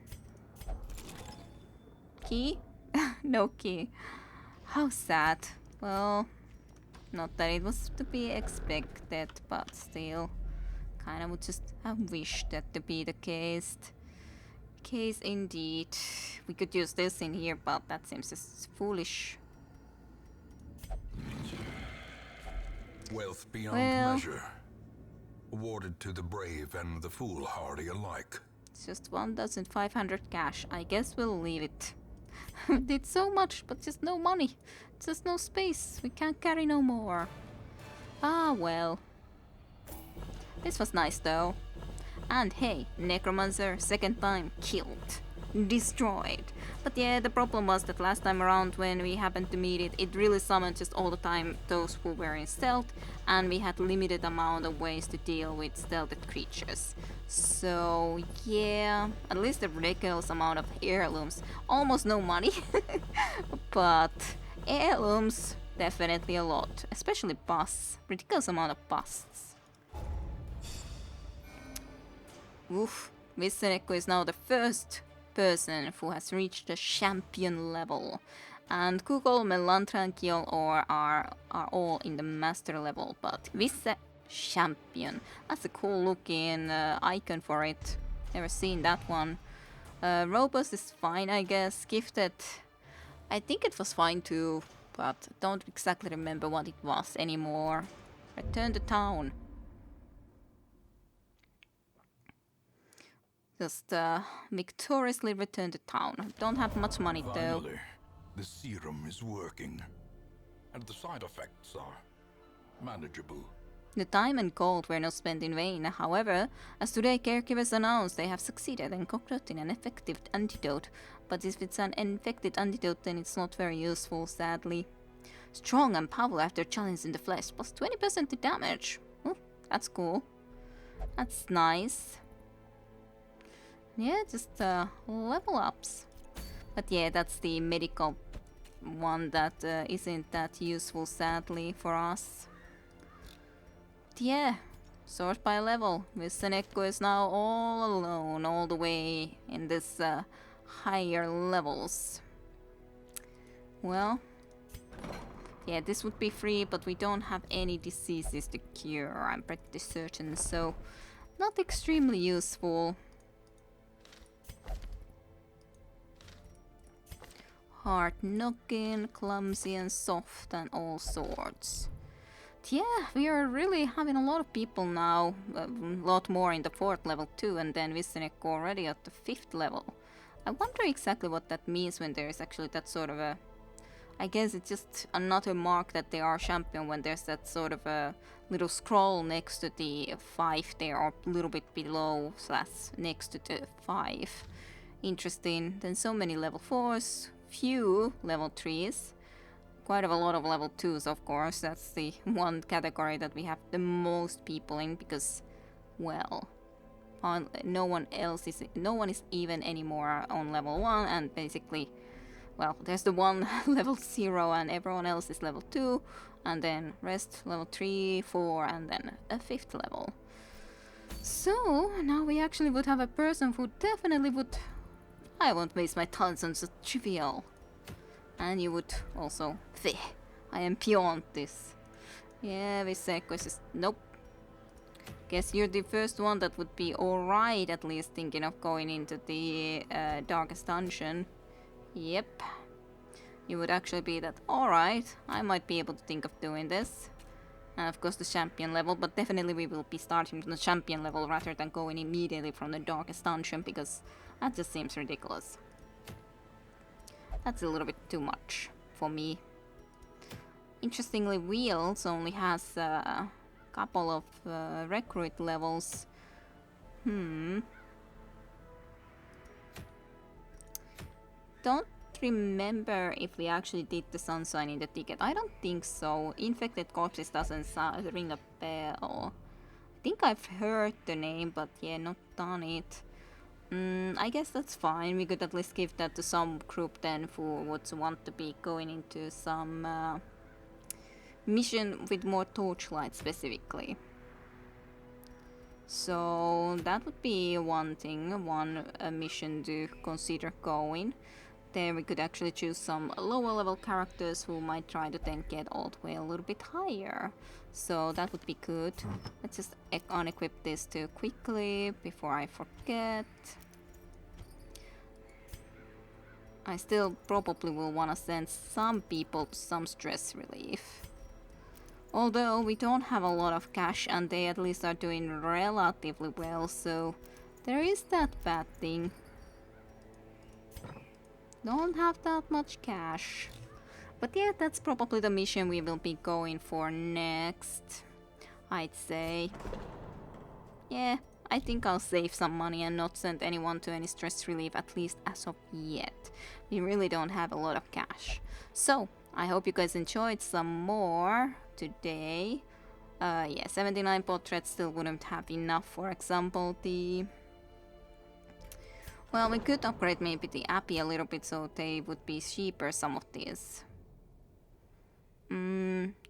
Speaker 1: Key? No key. How sad. Well, not that it was to be expected, but still. Kinda would just have wished that to be the case. Case indeed. We could use this in here, but that seems just foolish.
Speaker 2: Wealth beyond measure. Awarded to the brave and the foolhardy alike.
Speaker 1: It's just 1,500 cash. I guess we'll leave it. We did so much, but just no money. Just no space. We can't carry no more. Ah, well. This was nice though. And hey, Necromancer, second time, killed. Destroyed. But yeah, the problem was that last time around when we happened to meet it, it really summoned just all the time those who were in stealth, and we had limited amount of ways to deal with stealthed creatures. So yeah, at least a ridiculous amount of heirlooms. Almost no money. But heirlooms, definitely a lot. Especially busts. Ridiculous amount of busts. Oof, Visseneko is now the first person who has reached the champion level. And Google, Melantra and Kiel are all in the master level, but Visse champion. That's a cool looking icon for it. Never seen that one. Robust is fine, I guess. Gifted. I think it was fine too, but don't exactly remember what it was anymore. Return to town. Just victoriously return to town. Don't have much money though.
Speaker 2: Finally, the serum is working. And the side effects are manageable.
Speaker 1: The time and gold were not spent in vain. However, as today caregivers announced, they have succeeded in concocting an effective antidote. But if it's an infected antidote, then it's not very useful, sadly. Strong and powerful after challenge in the flesh, plus 20% to damage. Oh, that's cool. That's nice. Yeah, just level ups. But yeah, that's the medical one that isn't that useful, sadly, for us. Yeah, sort by level. Viseneko is now all alone, all the way in this higher levels. Well, yeah, this would be free, but we don't have any diseases to cure, I'm pretty certain, so not extremely useful. Hard knocking, clumsy and soft and all sorts. Yeah, we are really having a lot of people now, a lot more in the 4th level too, and then Viseneko already at the 5th level. I wonder exactly what that means when there is actually that sort of a... I guess it's just another mark that they are champion when there's that sort of a little scroll next to the 5 there, or a little bit below / next to the 5. Interesting. Then so many level 4s, few level 3s. Quite a lot of level 2s, of course. That's the one category that we have the most people in because, well, no one is even anymore on level 1, and basically, well, there's the one level 0 and everyone else is level 2, and then rest level 3, 4, and then a 5th level. So, now we actually would have a person who definitely would... I won't waste my talents on such trivial. And you would also... I am beyond this. Yeah, Viseneko is just... Nope. Guess you're the first one that would be alright, at least thinking of going into the darkest dungeon. Yep. You would actually be that, alright, I might be able to think of doing this. And of course the champion level, but definitely we will be starting from the champion level rather than going immediately from the darkest dungeon, because that just seems ridiculous. That's a little bit too much for me. Interestingly, Wheels only has a couple of recruit levels. Don't remember if we actually did the sunshine in the ticket. I don't think so. Infected corpses doesn't ring a bell. I think I've heard the name, but yeah, not done it. I guess that's fine. We could at least give that to some group then who would want to be going into some mission with more torchlight specifically. So that would be one thing, one mission to consider going. There we could actually choose some lower level characters who might try to then get all the way a little bit higher. So that would be good. Let's just unequip this too quickly before I forget. I still probably will want to send some people to some stress relief. Although we don't have a lot of cash and they at least are doing relatively well, so there is that bad thing. Don't have that much cash. But yeah, that's probably the mission we will be going for next, I'd say. Yeah, I think I'll save some money and not send anyone to any stress relief, at least as of yet. We really don't have a lot of cash. So, I hope you guys enjoyed some more today. Yeah, 79 portraits still wouldn't have enough. For example, well, we could upgrade maybe the API a little bit so they would be cheaper, some of these.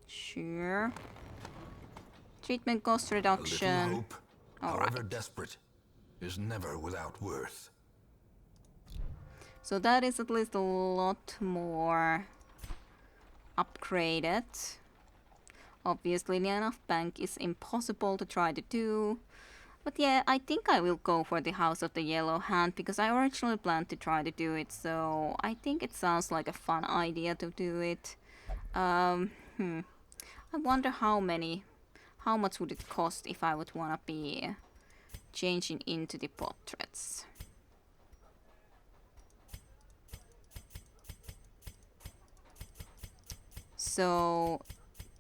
Speaker 1: Sure. Treatment cost reduction.
Speaker 2: A little hope, however
Speaker 1: Alright.
Speaker 2: desperate, is never without worth.
Speaker 1: So that is at least a lot more upgraded. Obviously, enough bank is impossible to try to do. But yeah, I think I will go for the House of the Yellow Hand because I originally planned to try to do it, so I think it sounds like a fun idea to do it. I wonder how much would it cost if I would wanna be changing into the portraits. So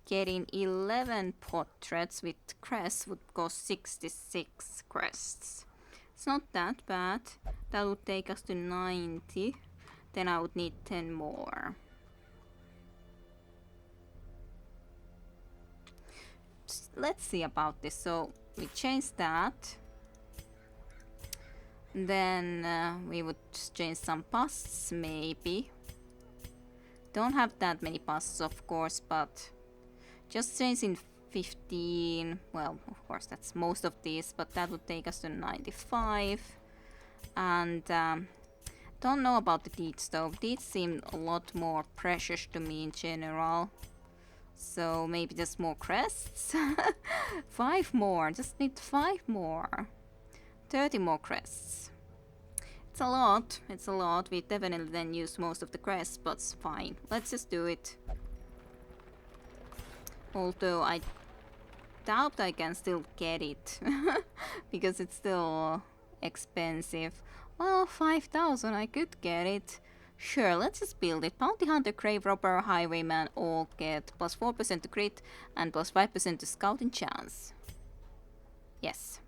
Speaker 1: getting 11 portraits with crests would cost 66 crests. It's not that bad. That would take us to 90. Then I would need 10 more. Let's see about this. So we change that. Then we would change some busts maybe. Don't have that many busts of course, but just changing 15, well, of course that's most of these, but that would take us to 95. And don't know about the deeds though. Deeds seem a lot more precious to me in general. So maybe just more crests? 5 more, just need 5 more. 30 more crests. It's a lot. We definitely then use most of the crests, but it's fine. Let's just do it. Although I doubt I can still get it. Because it's still expensive. Well, 5,000 I could get it. Sure, let's just build it. Bounty Hunter, Grave Robber, Highwayman all get plus 4% to crit and plus 5% to scouting chance. Yes.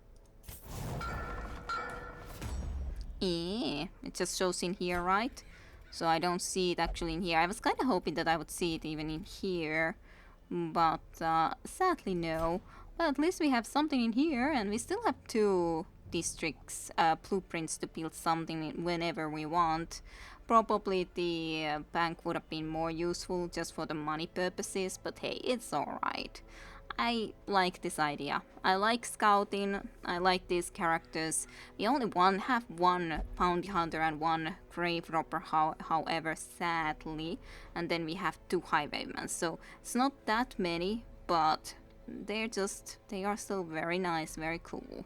Speaker 1: It just shows in here, right? So I don't see it actually in here. I was kind of hoping that I would see it even in here. But sadly no. Well, at least we have something in here, and we still have 2 districts blueprints to build something whenever we want. Probably the bank would have been more useful just for the money purposes, but hey, it's alright. I like this idea. I like scouting, I like these characters. We only have one bounty hunter and one grave robber, however, sadly. And then we have 2 highwaymen, so it's not that many, but they are still very nice, very cool.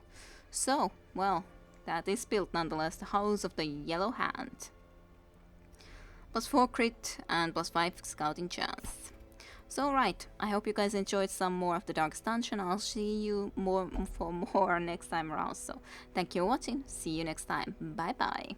Speaker 1: So, well, that is built nonetheless, the House of the Yellow Hand. Plus 4 crit and plus 5 scouting chance. So right, I hope you guys enjoyed some more of the Dark Dungeon. I'll see you for more next time around. So thank you for watching. See you next time. Bye bye.